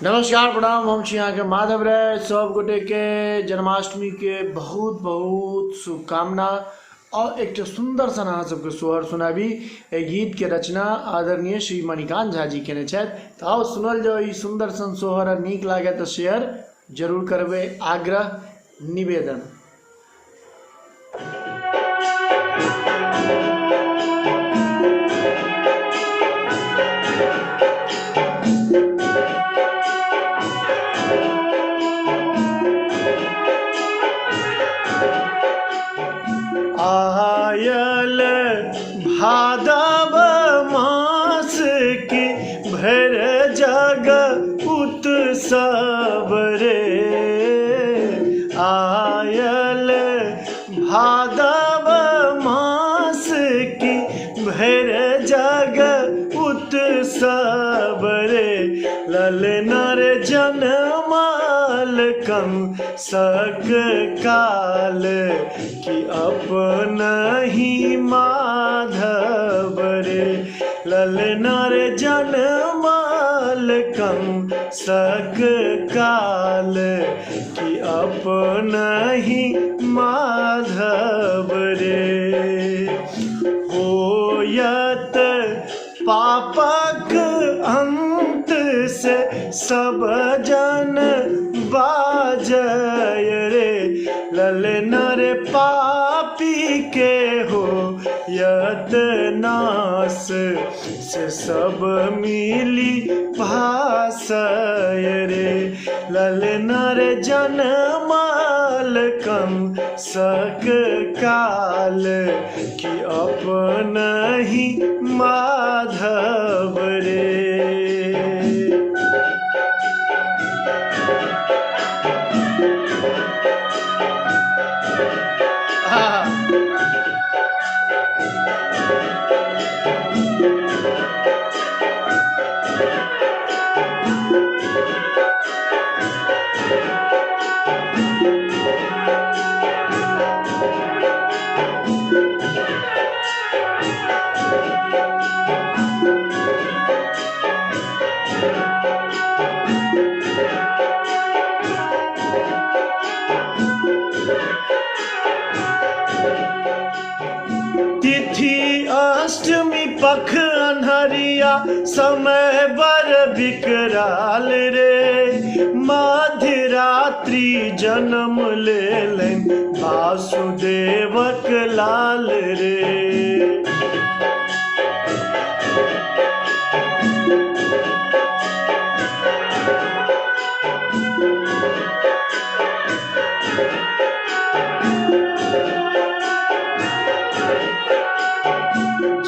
नमस्कार प्रणाम हम छी यहाँ के माधव राय। सब गोटे के जन्माष्टमी के बहुत बहुत शुभकामना। और एक सुंदर सन अहाँ सबके सोहर सुनाबी। ए गीत के रचना आदरणीय श्री मणिकांत झा जी केने छथि। तो आओ सुनल जाओ ई सुंदर सन सोहर। और नीक लागे तो शेयर जरूर करबे, आग्रह निवेदन। आयल भादव मास की भर जग उत्सव रे। आयल भादव मास की भर जग उत्सव रे। ललनर जनमाल कम सक काल कि अपन ही माधव रे। ललनर जनमाल कम सक काल कि अपन ही माधव रे। होयत पापक अंत से सब जन बाजय रे। ललनर पापी के हो यत नाश से सब मिली भासय रे। ललनर जनमाल कम सक काल कि अपन ही माधव रे। तिथि अष्टमी पख अन्हरिया समय बर विकराल रे। मध्य रात्रि जन्म लेलन वासुदेवक लाल रे।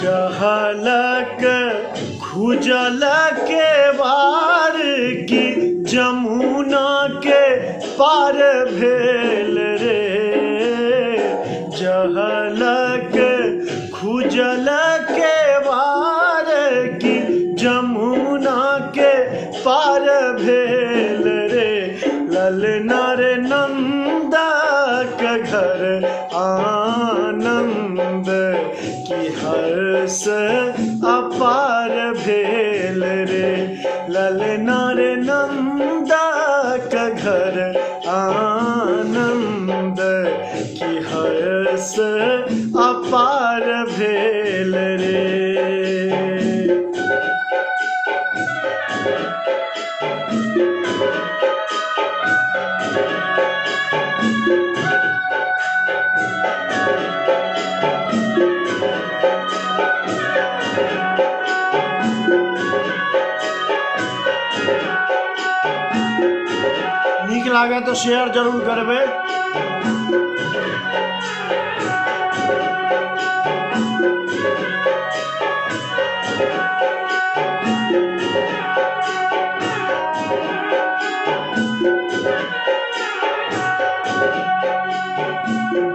जहलक खुजल के वार की जमुना के पार भेल रे। जहलक खुजल के वार की जमुना के पार भेल रे। ललनर नंदक घर आनंद की हर्ष अपार भेल रे। ललनर नंदक घर आनंद की हर्ष अपार भेल रे। नीक लागे तो शेयर जरूर करबे।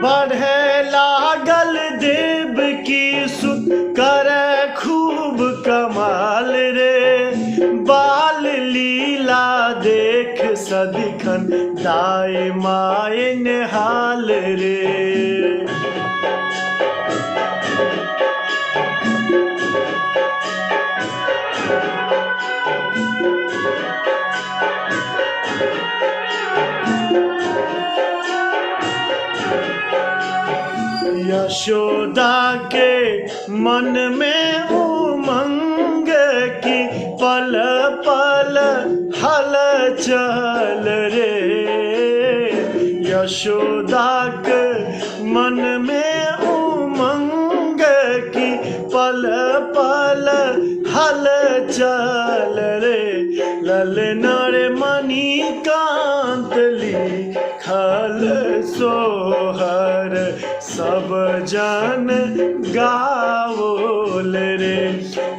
बढ़े लागल देव की सुत करे खूब कमाल रे। बाल लीला देख सदिखन दाई माय निहाल रे। यशोदा के मन में उमंग की पल पल हलचल रे। यशोदा के मन में उमंग की पल पल हलचल रे। ललना रे मणिकांत लिखल सोहर सब जन गावोल रे।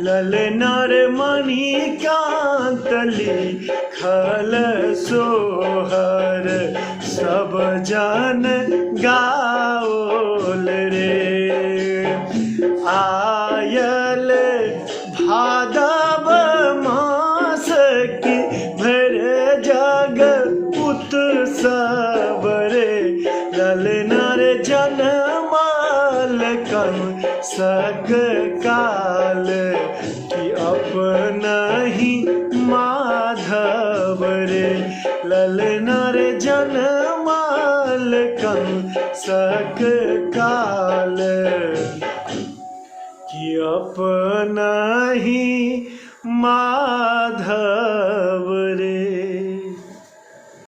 ललना रे मणिकांत लिखल सोहर सब जन गावोल रे। आयल भादव मास की भर जग उत्सव रे। ललना रे जनमाल कम सक काल की अपना ही माधव रे। ललना रे जनमाल कम सक काल कि अपना ही माधव रे।